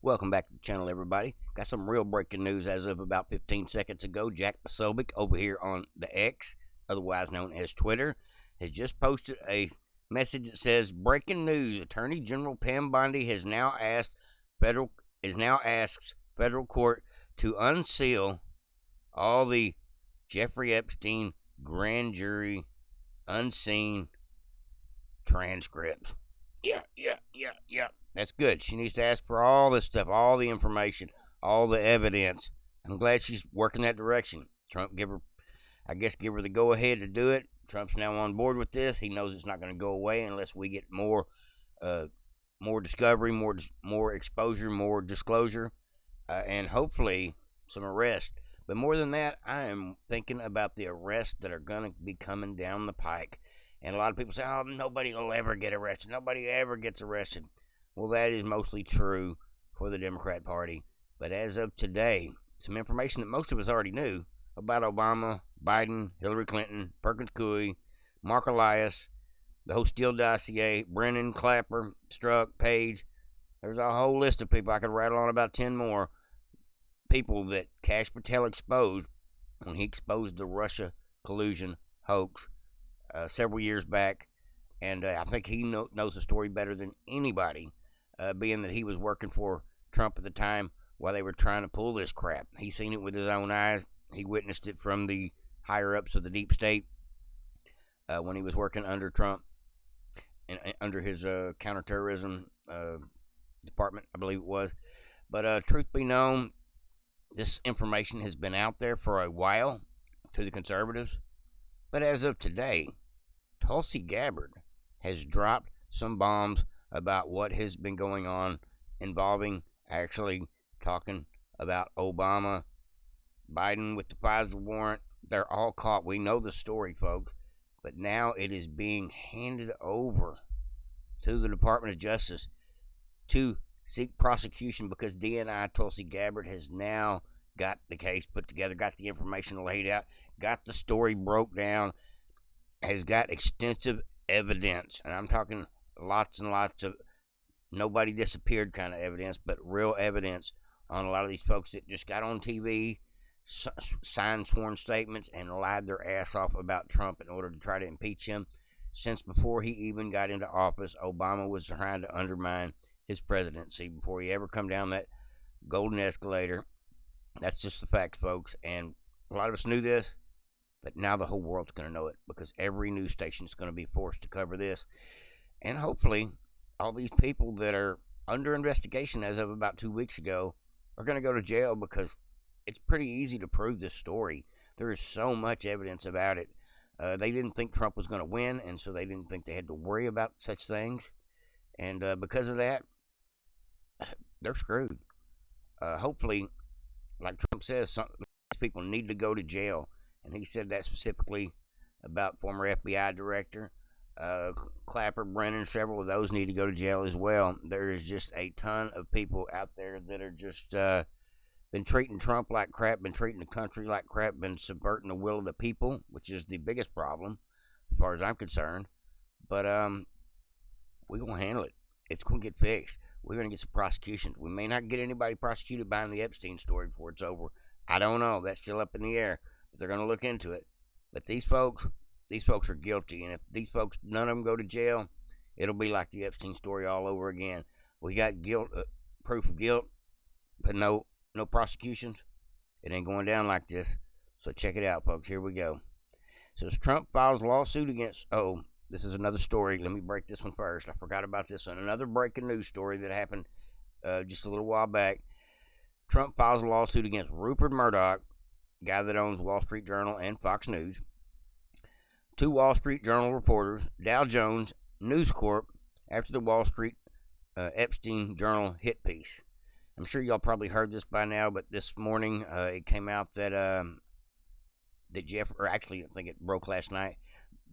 Welcome back to the channel, everybody. Got some real breaking news as of about 15 seconds ago. Jack Posobiec over here on the X, otherwise known as Twitter, has just posted a message that says, "Breaking news: Attorney General Pam Bondi has now asks federal court to unseal all the Jeffrey Epstein grand jury unseen transcripts." Yeah. That's good. She needs to ask for all this stuff, all the information, all the evidence. I'm glad she's working that direction. Trump give her the go-ahead to do it. Trump's now on board with this. He knows it's not going to go away unless we get more discovery, more exposure, more disclosure, and hopefully some arrest. But more than that, I am thinking about the arrests that are going to be coming down the pike. And a lot of people say, "Oh, nobody will ever get arrested. Nobody ever gets arrested." Well, that is mostly true for the Democrat Party. But as of today, some information that most of us already knew about Obama, Biden, Hillary Clinton, Perkins Coie, Mark Elias, the whole Steele dossier, Brennan, Clapper, Strzok, Page. There's a whole list of people. I could rattle on about 10 more people that Kash Patel exposed when he exposed the Russia collusion hoax several years back. And I think he knows the story better than anybody, being that he was working for Trump at the time while they were trying to pull this crap. He's seen it with his own eyes. He witnessed it from the higher-ups of the deep state when he was working under Trump and under his counterterrorism department, I believe it was. But truth be known, this information has been out there for a while to the conservatives. But as of today, Tulsi Gabbard has dropped some bombs about what has been going on involving actually talking about Obama, Biden with the FISA warrant. They're all caught. We know the story, folks. But now it is being handed over to the Department of Justice to seek prosecution because DNI Tulsi Gabbard has now got the case put together, got the information laid out, got the story broke down, has got extensive evidence. And I'm talking lots and lots of nobody disappeared kind of evidence, but real evidence on a lot of these folks that just got on TV, signed sworn statements, and lied their ass off about Trump in order to try to impeach him. Since before he even got into office, Obama was trying to undermine his presidency before he ever come down that golden escalator. That's just the fact, folks. And a lot of us knew this, but now the whole world's going to know it because every news station is going to be forced to cover this. And hopefully, all these people that are under investigation as of about 2 weeks ago are going to go to jail because it's pretty easy to prove this story. There is so much evidence about it. They didn't think Trump was going to win, and so they didn't think they had to worry about such things. And because of that, they're screwed. Hopefully, like Trump says, some of these people need to go to jail. And he said that specifically about former FBI director Clapper, Brennan. Several of those need to go to jail as well. There is just a ton of people out there that are just been treating Trump like crap, been treating the country like crap, been subverting the will of the people, which is the biggest problem as far as I'm concerned. But we're going to handle it. It's going to get fixed. We're going to get some prosecutions. We may not get anybody prosecuted behind the Epstein story before it's over. I don't know. That's still up in the air. But they're going to look into it. But these folks are guilty. And if these folks, none of them go to jail, it'll be like the Epstein story all over again. We got proof of guilt, but no prosecutions. It ain't going down like this. So check it out, folks. Here we go. So Trump files lawsuit against... Oh, this is another story. Let me break this one first. I forgot about this one. Another breaking news story that happened just a little while back. Trump files a lawsuit against Rupert Murdoch, guy that owns Wall Street Journal and Fox News. 2 Wall Street Journal reporters, Dow Jones, News Corp, after the Wall Street Epstein Journal hit piece. I'm sure y'all probably heard this by now, but this morning it came out that I think it broke last night,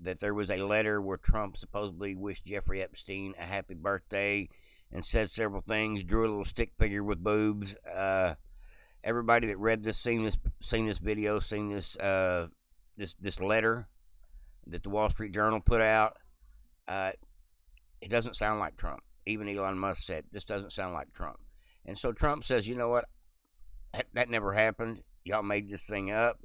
that there was a letter where Trump supposedly wished Jeffrey Epstein a happy birthday and said several things, drew a little stick figure with boobs. Everybody that read this, seen this video, seen this letter that the Wall Street Journal put out, it doesn't sound like Trump. Even Elon Musk said, this doesn't sound like Trump. And so Trump says, you know what? That never happened. Y'all made this thing up.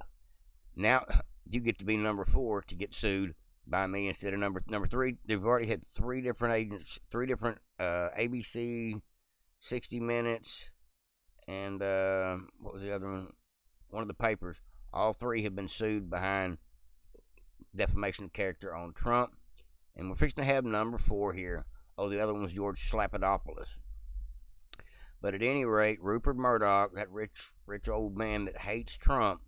Now you get to be number 4 to get sued by me instead of number 3. They've already had 3 different agents, 3 different ABC, 60 Minutes, and what was the other one? One of the papers. All 3 have been sued behind defamation of character on Trump. And we're fixing to have number 4 here. Oh, the other one was George Slapadopoulos. But at any rate, Rupert Murdoch, that rich old man that hates Trump,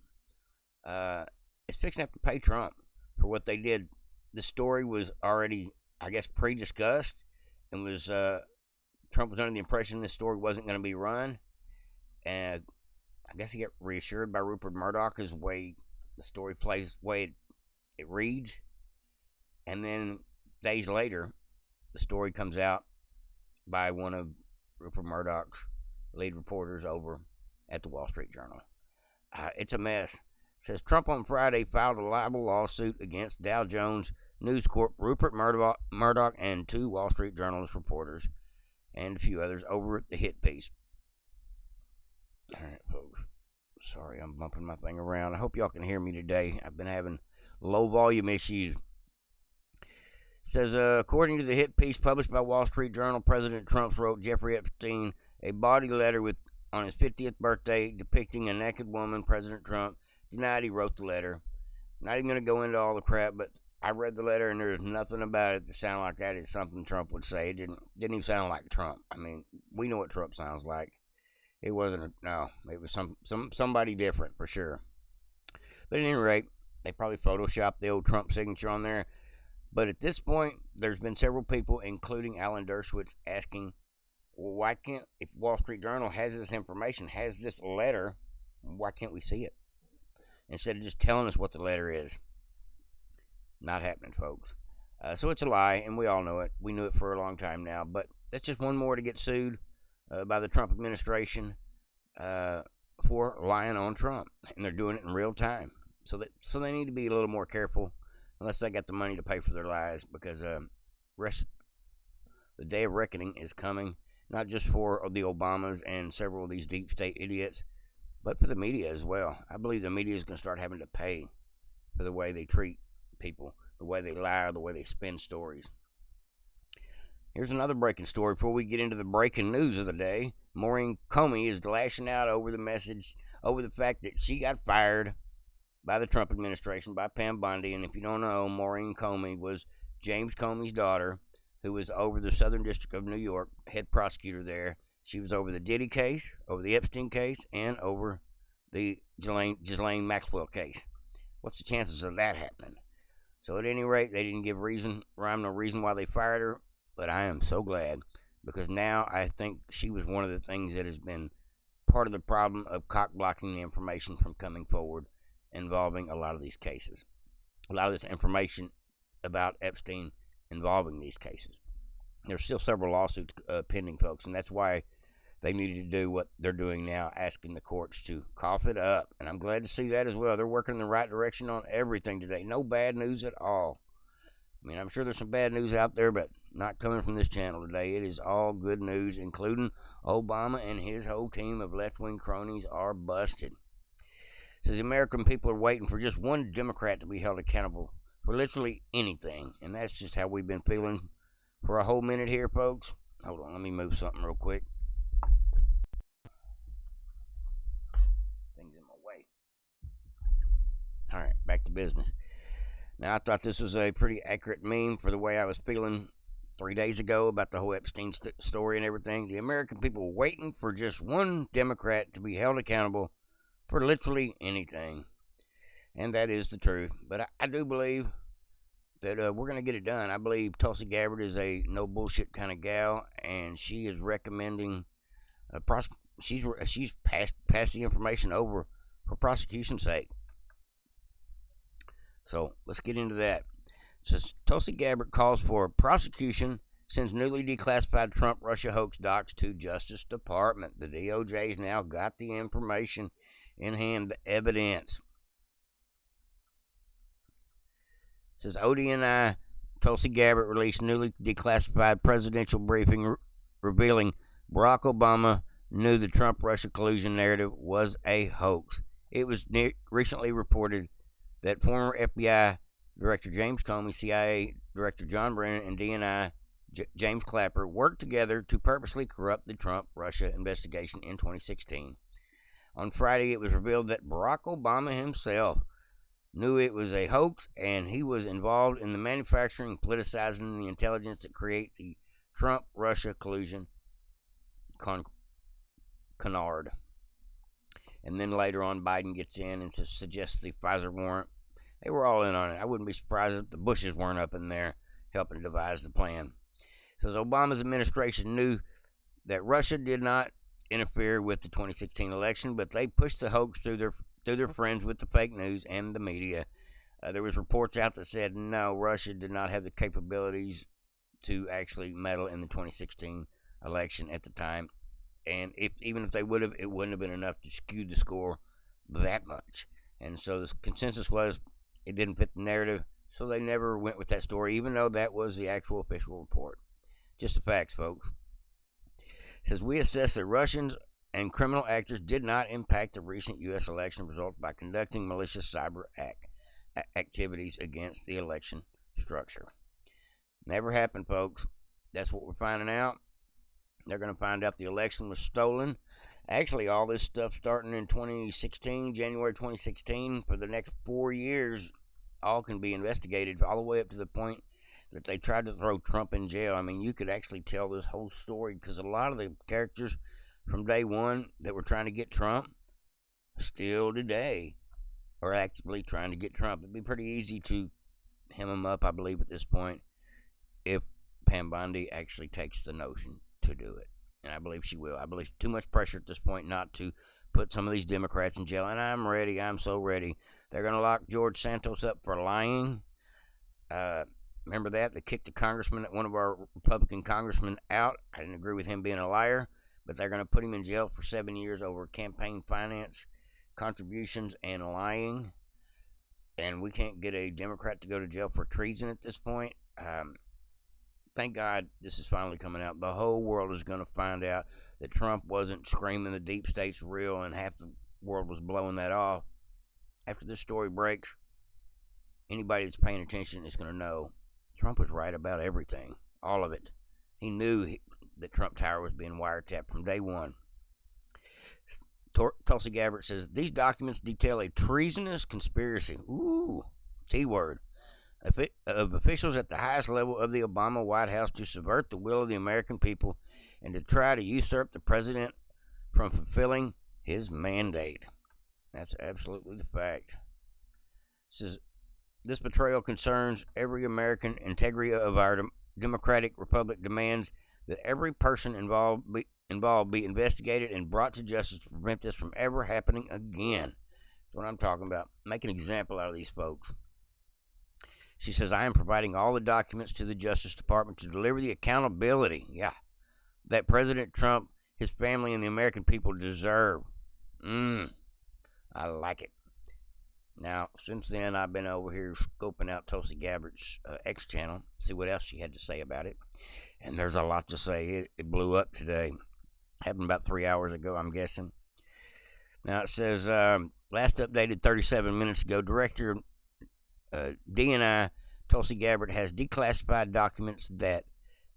is fixing to have to pay Trump for what they did. The story was already, I guess, pre-discussed, and was Trump was under the impression this story wasn't going to be run. And I guess he got reassured by Rupert Murdoch as the way the story plays, the way it reads. And then days later, the story comes out by one of Rupert Murdoch's lead reporters over at the Wall Street Journal. It's a mess. It says Trump on Friday filed a libel lawsuit against Dow Jones News Corp, Rupert Murdoch, and 2 Wall Street Journalist reporters, and a few others over the hit piece. All right, folks. Sorry, I'm bumping my thing around. I hope y'all can hear me today. I've been having low volume issues. It says, according to the hit piece published by Wall Street Journal, President Trump wrote Jeffrey Epstein a body letter on his 50th birthday depicting a naked woman. President Trump denied he wrote the letter. Not even going to go into all the crap, but I read the letter and there's nothing about it that sounded like that is something Trump would say. It didn't even sound like Trump. I mean, we know what Trump sounds like. It wasn't it was somebody different for sure. But at any rate, they probably photoshopped the old Trump signature on there. But at this point, there's been several people, including Alan Dershowitz, asking, well, why can't, if Wall Street Journal has this information, has this letter, why can't we see it? Instead of just telling us what the letter is. Not happening, folks. So it's a lie, and we all know it. We knew it for a long time now. But that's just one more to get sued by the Trump administration for lying on Trump. And they're doing it in real time. So they need to be a little more careful, unless they got the money to pay for their lies, because the day of reckoning is coming, not just for the Obamas and several of these deep state idiots, but for the media as well. I believe the media is going to start having to pay for the way they treat people, the way they lie, or the way they spin stories. Here's another breaking story before we get into the breaking news of the day. Maureen Comey is lashing out over the fact that she got fired by the Trump administration, by Pam Bondi. And if you don't know, Maureen Comey was James Comey's daughter, who was over the Southern District of New York, head prosecutor there. She was over the Diddy case, over the Epstein case, and over the Ghislaine Maxwell case. What's the chances of that happening? So at any rate, they didn't give rhyme no reason why they fired her, but I am so glad, because now I think she was one of the things that has been part of the problem of cock-blocking the information from coming forward involving a lot of these cases. A lot of this information about Epstein involving these cases. There's still several lawsuits pending, folks, and that's why they needed to do what they're doing now, asking the courts to cough it up. And I'm glad to see that as well. They're working in the right direction on everything today. No bad news at all. I mean, I'm sure there's some bad news out there, but not coming from this channel today. It is all good news, including Obama and his whole team of left-wing cronies are busted. It says the American people are waiting for just one Democrat to be held accountable for literally anything. And that's just how we've been feeling for a whole minute here, folks. Hold on, let me move something real quick. Things in my way. All right, back to business. Now, I thought this was a pretty accurate meme for the way I was feeling 3 days ago about the whole Epstein story and everything. The American people waiting for just one Democrat to be held accountable for literally anything. And that is the truth. But I do believe that we're going to get it done. I believe Tulsi Gabbard is a no bullshit kind of gal, and she is recommending she's passed the information over for prosecution's sake. So let's get into that. So Tulsi Gabbard calls for prosecution, sends newly declassified Trump-Russia hoax docs to Justice Department. The DOJ's now got the information in hand, the evidence. It says ODNI Tulsi Gabbard released newly declassified presidential briefing revealing Barack Obama knew the Trump-Russia collusion narrative was a hoax. It was recently reported that former FBI Director James Comey, CIA Director John Brennan, and DNI James Clapper worked together to purposely corrupt the Trump-Russia investigation in 2016. On Friday, it was revealed that Barack Obama himself knew it was a hoax, and he was involved in the manufacturing and politicizing the intelligence that create the Trump-Russia collusion canard. And then later on, Biden gets in and suggests the Pfizer warrant. They were all in on it. I wouldn't be surprised if the Bushes weren't up in there helping devise the plan. Says Obama's administration knew that Russia did not interfere with the 2016 election, but they pushed the hoax through their friends with the fake news and the media. There was reports out that said no, Russia did not have the capabilities to actually meddle in the 2016 election at the time, and even if they would have, it wouldn't have been enough to skew the score that much. And so the consensus was it didn't fit the narrative, so they never went with that story, even though that was the actual official report. Just the facts, folks. It says, we assess that Russians and criminal actors did not impact the recent U.S. election results by conducting malicious cyber activities against the election structure. Never happened, folks. That's what we're finding out. They're going to find out the election was stolen. Actually, all this stuff starting in 2016, January 2016, for the next 4 years, all can be investigated all the way up to the point that they tried to throw Trump in jail. I mean, you could actually tell this whole story because a lot of the characters from day one that were trying to get Trump still today are actively trying to get Trump. It'd be pretty easy to hem him up, I believe, at this point, if Pam Bondi actually takes the notion to do it. And I believe she will. I believe too much pressure at this point not to put some of these Democrats in jail. And I'm ready. I'm so ready. They're going to lock George Santos up for lying. Remember that? They kicked the congressman, one of our Republican congressmen, out. I didn't agree with him being a liar, but they're going to put him in jail for 7 years over campaign finance, contributions, and lying. And we can't get a Democrat to go to jail for treason at this point. Thank God this is finally coming out. The whole world is going to find out that Trump wasn't screaming the deep state's real and half the world was blowing that off. After this story breaks, anybody that's paying attention is going to know Trump was right about everything, all of it. He knew that Trump Tower was being wiretapped from day one. Tulsi Gabbard says, these documents detail a treasonous conspiracy, T-word, of officials at the highest level of the Obama White House to subvert the will of the American people and to try to usurp the president from fulfilling his mandate. That's absolutely the fact. It says, this betrayal concerns every American. Integrity of our democratic republic demands that every person involved be investigated and brought to justice to prevent this from ever happening again. That's what I'm talking about. Make an example out of these folks. She says, I am providing all the documents to the Justice Department to deliver the accountability, that President Trump, his family, and the American people deserve. I like it. Now, since then, I've been over here scoping out Tulsi Gabbard's X channel, see what else she had to say about it. And there's a lot to say. It blew up today. Happened about 3 hours ago, I'm guessing. Now, it says, last updated 37 minutes ago, Director DNI Tulsi Gabbard has declassified documents that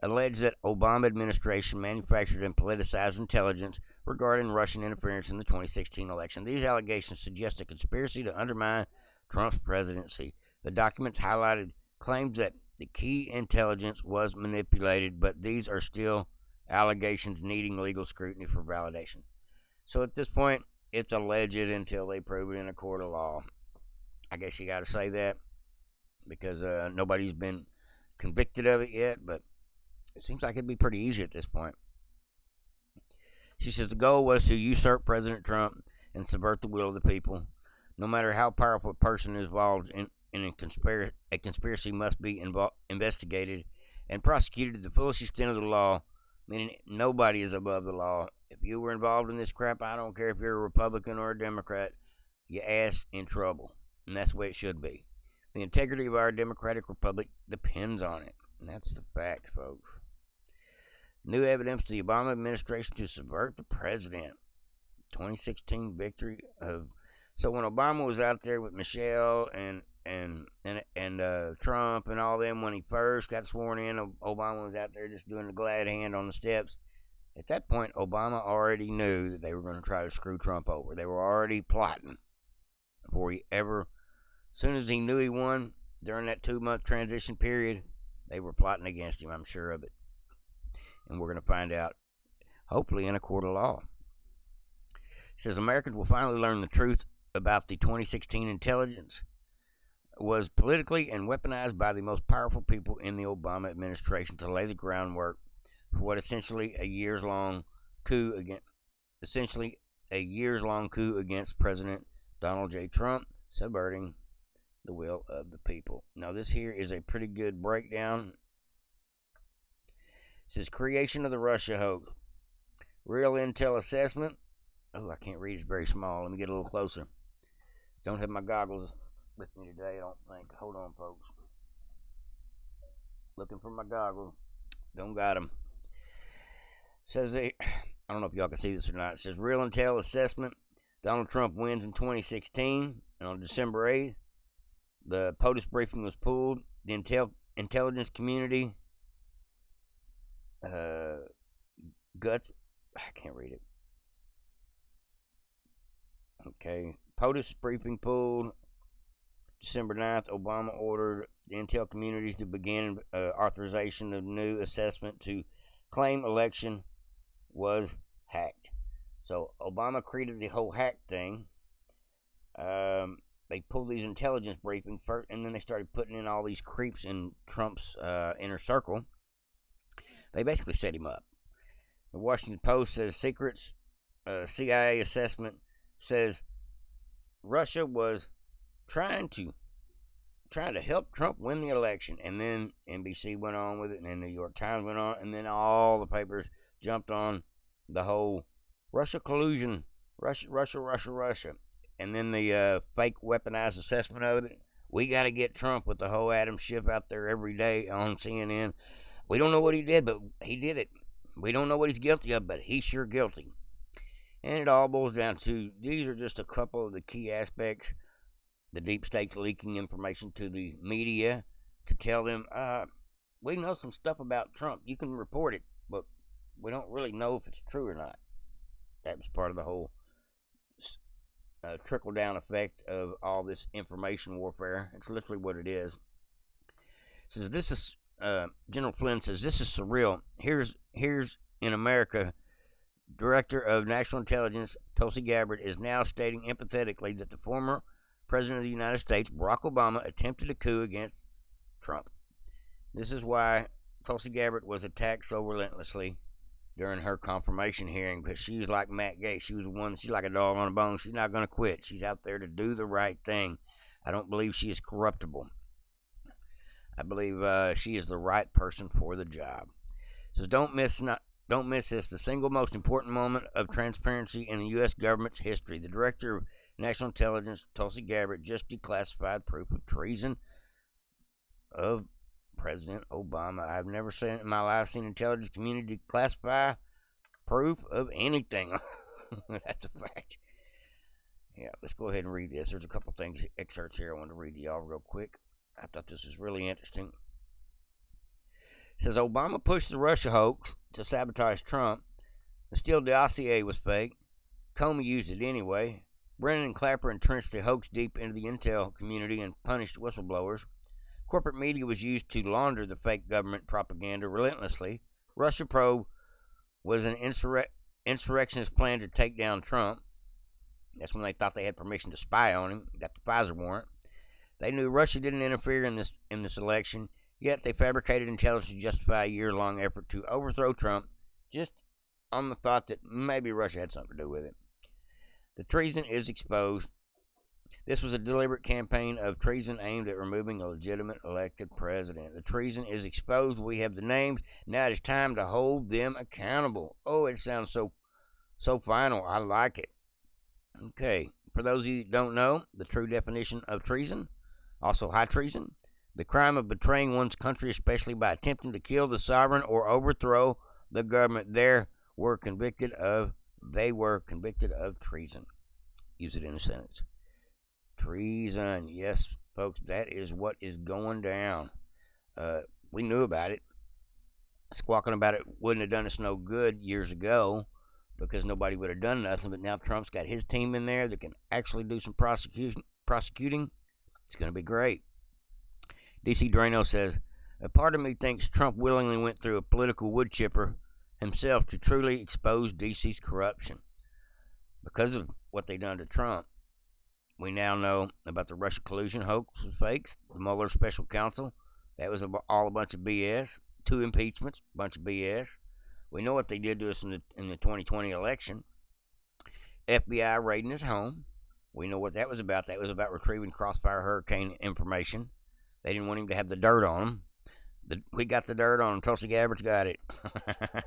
allege that Obama administration manufactured and politicized intelligence regarding Russian interference in the 2016 election. These allegations suggest a conspiracy to undermine Trump's presidency. The documents highlighted claims that the key intelligence was manipulated, but these are still allegations needing legal scrutiny for validation. So at this point, it's alleged until they prove it in a court of law. I guess you got to say that because nobody's been convicted of it yet, but it seems like it'd be pretty easy at this point. She says the goal was to usurp President Trump and subvert the will of the people. No matter how powerful a person is involved in a conspiracy must be investigated and prosecuted to the fullest extent of the law, meaning nobody is above the law. If you were involved in this crap, I don't care if you're a Republican or a Democrat, your ass in trouble. And that's the way it should be. The integrity of our democratic republic depends on it. And that's the facts, folks. New evidence to the Obama administration to subvert the president. 2016 victory of. So when Obama was out there with Michelle and Trump and all them, when he first got sworn in, Obama was out there just doing the glad hand on the steps. At that point, Obama already knew that they were going to try to screw Trump over. They were already plotting before he ever. As soon as he knew he won during that 2-month transition period, they were plotting against him. I'm sure of it. And we're going to find out, hopefully, in a court of law. It says Americans will finally learn the truth about the 2016 intelligence was politically and weaponized by the most powerful people in the Obama administration to lay the groundwork for what essentially a years-long coup against President Donald J. Trump, subverting the will of the people. Now, this here is a pretty good breakdown. It says creation of the Russia hoax, real intel assessment. Oh, I can't read. It's very small. Let me get a little closer. Don't have my goggles with me today, I don't think. Hold on, folks. Looking for my goggles. Don't got them. Says I don't know if y'all can see this or not. It says real intel assessment. Donald Trump wins in 2016. And on December 8th, the POTUS briefing was pulled. The intelligence community guts. I can't read it. Okay. POTUS briefing pulled. December 9th, Obama ordered the intel community to begin authorization of new assessment to claim election was hacked. So Obama created the whole hack thing. They pulled these intelligence briefings first, and then they started putting in all these creeps in Trump's inner circle. They basically set him up. The Washington Post says secrets CIA assessment says Russia was trying to help Trump win the election, and then NBC went on with it, and then New York Times went on, and then all the papers jumped on the whole Russia collusion, Russia, and then the fake weaponized assessment of it. We got to get Trump with the whole Adam Schiff out there every day on CNN. We don't know what he did, but he did it. We don't know what he's guilty of, but he's sure guilty. And it all boils down to, these are just a couple of the key aspects. The deep state's leaking information to the media to tell them, we know some stuff about Trump. You can report it, but we don't really know if it's true or not. That was part of the whole trickle-down effect of all this information warfare. It's literally what it is. It says, this is, General Flynn says, this is surreal. Here's in America, Director of National Intelligence, Tulsi Gabbard, is now stating empathetically that the former President of the United States, Barack Obama, attempted a coup against Trump. This is why Tulsi Gabbard was attacked so relentlessly during her confirmation hearing, because she was like Matt Gaetz. She's like a dog on a bone. She's not going to quit. She's out there to do the right thing. I don't believe she is corruptible. I believe she is the right person for the job. So don't miss this, the single most important moment of transparency in the U.S. government's history. The Director of National Intelligence, Tulsi Gabbard, just declassified proof of treason of President Obama. I've never seen in my life seen intelligence community declassify proof of anything. That's a fact. Yeah, let's go ahead and read this. There's a couple things, excerpts here I want to read to y'all real quick. I thought this was really interesting. It says Obama pushed the Russia hoax to sabotage Trump. The Steele dossier was fake. Comey used it anyway. Brennan and Clapper entrenched the hoax deep into the intel community and punished whistleblowers. Corporate media was used to launder the fake government propaganda relentlessly. Russia probe was an insurrectionist plan to take down Trump. That's when they thought they had permission to spy on him. Got the Pfizer warrant. They knew Russia didn't interfere in this election. Yet they fabricated intelligence to justify a year-long effort to overthrow Trump, just on the thought that maybe Russia had something to do with it. The treason is exposed. This was a deliberate campaign of treason aimed at removing a legitimate elected president. The treason is exposed. We have the names. Now it is time to hold them accountable. Oh, it sounds so final. I like it. Okay, for those of you that don't know, the true definition of treason, also high treason, the crime of betraying one's country, especially by attempting to kill the sovereign or overthrow the government there were convicted of. They were convicted of treason. Use it in a sentence. Treason. Yes, folks, that is what is going down. We knew about it. Squawking about it wouldn't have done us no good years ago because nobody would have done nothing. But now Trump's got his team in there that can actually do some prosecuting. It's going to be great. DC Drano says, a part of me thinks Trump willingly went through a political wood chipper himself to truly expose DC's corruption. Because of what they done to Trump, we now know about the Russia collusion hoax and fakes, the Mueller special counsel. That was all a bunch of BS. 2 impeachments, bunch of BS. We know what they did to us in the 2020 election. FBI raiding his home. We know what that was about. That was about retrieving Crossfire Hurricane information. They didn't want him to have the dirt on him. We got the dirt on him. Tulsi Gabbard's got it.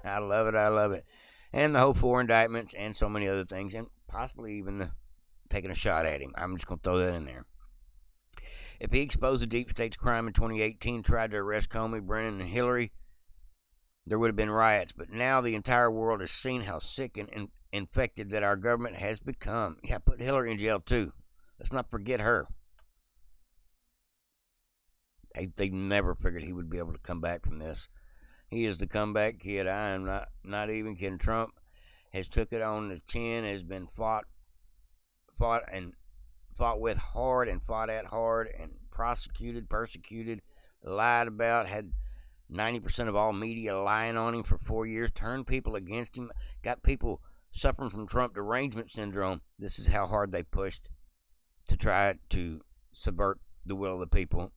I love it. I love it. And the whole 4 indictments and so many other things, and possibly even taking a shot at him. I'm just going to throw that in there. If he exposed the deep state's crime in 2018, tried to arrest Comey, Brennan, and Hillary, there would have been riots. But now the entire world has seen how sick and infected that our government has become. Yeah, put Hillary in jail too. Let's not forget her. They never figured he would be able to come back from this. He is the comeback kid. I am not even kidding. Trump has took it on the chin, has been fought with hard and fought at hard and prosecuted, persecuted, lied about, had 90% of all media lying on him for 4 years, turned people against him, got people suffering from Trump derangement syndrome. This is how hard they pushed to try to subvert the will of the people,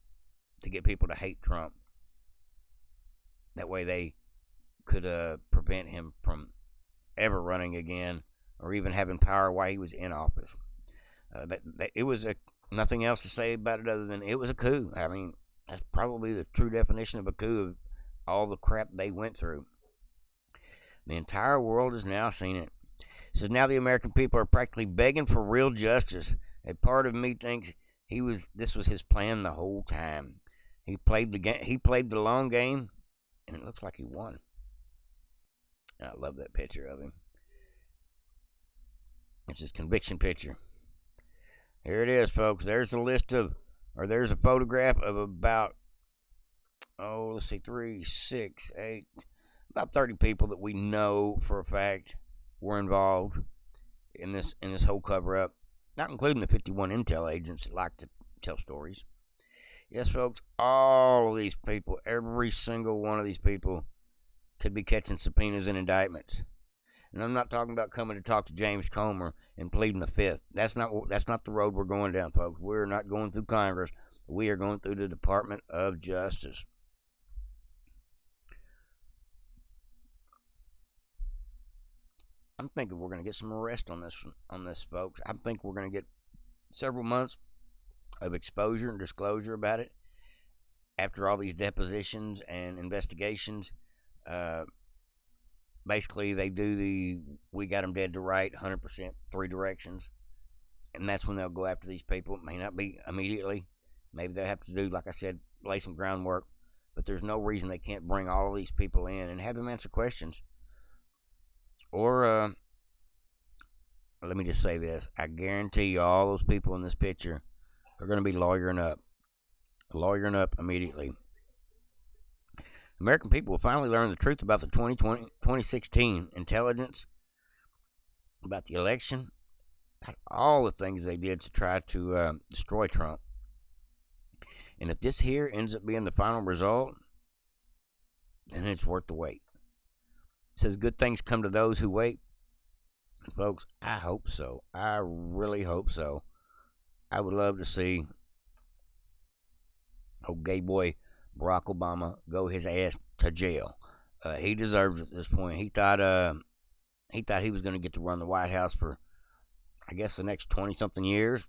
to get people to hate Trump. That way they could prevent him from ever running again or even having power while he was in office. It was nothing else to say about it other than it was a coup. I mean, that's probably the true definition of a coup, of all the crap they went through. The entire world has now seen it. So now the American people are practically begging for real justice. A part of me thinks this was his plan the whole time. He played the game. He played the long game, and it looks like he won. I love that picture of him. It's his conviction picture. Here it is, folks. There's a there's a photograph of about, 3, 6, 8, about 30 people that we know for a fact were involved in this whole cover-up, not including the 51 intel agents that like to tell stories. Yes, folks, all of these people, every single one of these people could be catching subpoenas and indictments. And I'm not talking about coming to talk to James Comer and pleading the fifth. That's not the road we're going down, folks. We're not going through Congress. We are going through the Department of Justice. I'm thinking we're going to get some arrest on this, folks. I think we're going to get several months of exposure and disclosure about it after all these depositions and investigations. Basically, they do we got them dead to right, 100%, 3 directions. And that's when they'll go after these people. It may not be immediately. Maybe they'll have to do, like I said, lay some groundwork. But there's no reason they can't bring all of these people in and have them answer questions. Or, let me just say this. I guarantee you all those people in this picture are going to be lawyering up immediately. American people will finally learn the truth about the 2016 intelligence, about the election, about all the things they did to try to destroy Trump. And if this here ends up being the final result, then it's worth the wait. It says good things come to those who wait. And folks, I hope so. I really hope so. I would love to see old gay boy Barack Obama go his ass to jail. He deserves it at this point. He thought he was going to get to run the White House for, I guess, the next 20-something years.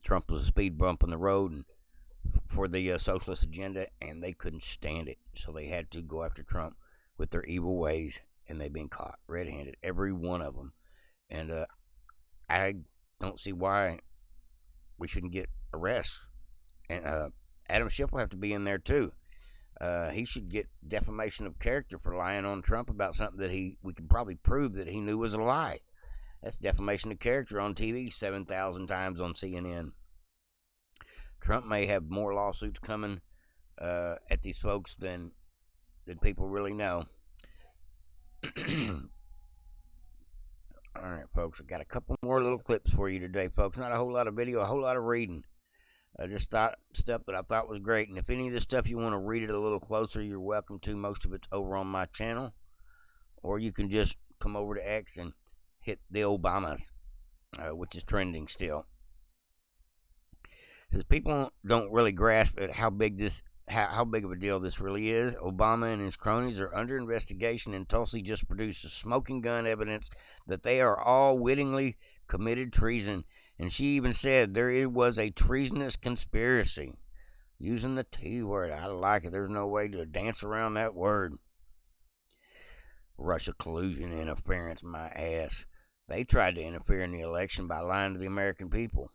Trump was a speed bump on the road and for the socialist agenda, and they couldn't stand it. So they had to go after Trump with their evil ways, and they've been caught red-handed, every one of them. And I don't see why we shouldn't get arrests. And Adam Schiff will have to be in there too. He should get defamation of character for lying on Trump about something that we can probably prove that he knew was a lie. That's defamation of character on TV 7,000 times on CNN. Trump may have more lawsuits coming at these folks than people really know. All right, folks, I got a couple more little clips for you today, folks. Not a whole lot of video, a whole lot of reading. Just stuff that I thought was great. And if any of this stuff you want to read it a little closer, you're welcome to. Most of it's over on my channel. Or you can just come over to X and hit the Obamas, which is trending still. Says people don't really grasp at how big of a deal this really is. Obama and his cronies are under investigation, and Tulsi just produced smoking gun evidence that they are all wittingly committed treason. And she even said there was a treasonous conspiracy. Using the T word. I like it. There's no way to dance around that word. Russia collusion interference, my ass. They tried to interfere in the election by lying to the American people.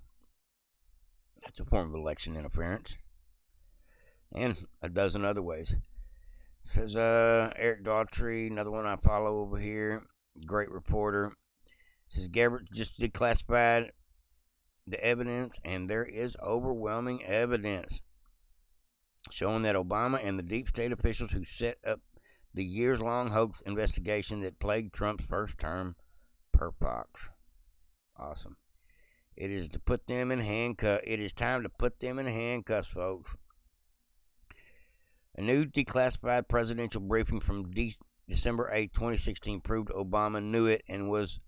That's a form of election interference. And a dozen other ways. Says Eric Daughtry, another one I follow over here. Great reporter. Says Gabbard just declassified the evidence, and there is overwhelming evidence showing that Obama and the deep state officials who set up the years-long hoax investigation that plagued Trump's first term perpox. Awesome. It is to put them in handcuffs. It is time to put them in handcuffs, folks. A new declassified presidential briefing from December 8, 2016 proved Obama knew it and was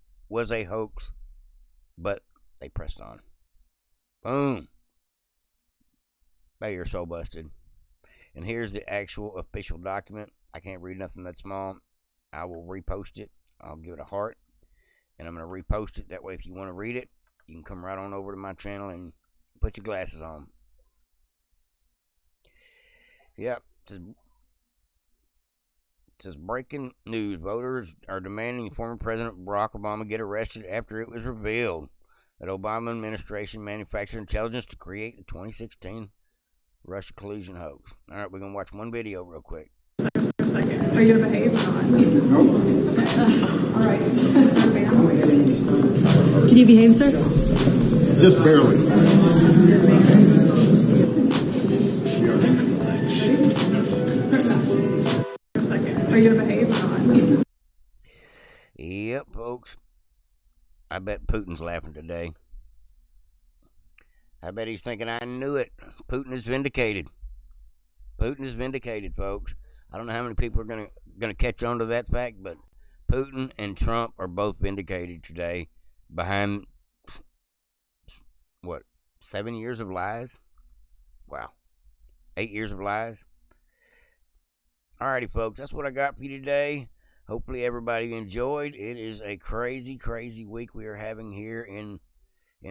a hoax, but they pressed on. Boom. They are so busted. And here's the actual official document. I can't read nothing that small. I will repost it. I'll give it a heart. And I'm going to repost it. That way, if you want to read it, you can come right on over to my channel and put your glasses on. Yep. It says breaking news. Voters are demanding former President Barack Obama get arrested after it was revealed that Obama administration manufactured intelligence to create the 2016 Russia collusion hoax. All right, we're going to watch one video real quick. Are you going to behave or not? No. All right. Did you behave, sir? Just barely. Are you going to behave or not? Yep, folks. I bet Putin's laughing today. I bet he's thinking, I knew it. Putin is vindicated. Putin is vindicated, folks. I don't know how many people are gonna catch on to that fact, but Putin and Trump are both vindicated today behind, what, 7 years of lies? Wow. 8 years of lies? Alrighty, folks, that's what I got for you today. Hopefully everybody enjoyed. It is a crazy, crazy week we are having here in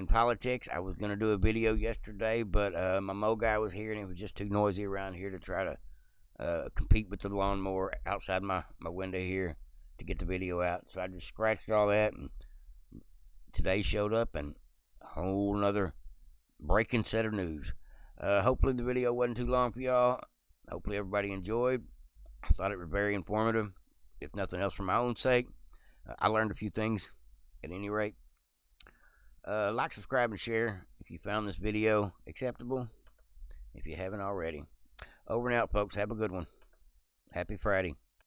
politics. I was going to do a video yesterday, but my mow guy was here, and it was just too noisy around here to try to compete with the lawnmower outside my window here to get the video out. So I just scratched all that, and today showed up, and a whole nother breaking set of news. Hopefully the video wasn't too long for y'all. Hopefully everybody enjoyed. I thought it was very informative, if nothing else for my own sake. I learned a few things at any rate. Like, subscribe, and share if you found this video acceptable, if you haven't already. Over and out, folks. Have a good one. Happy Friday.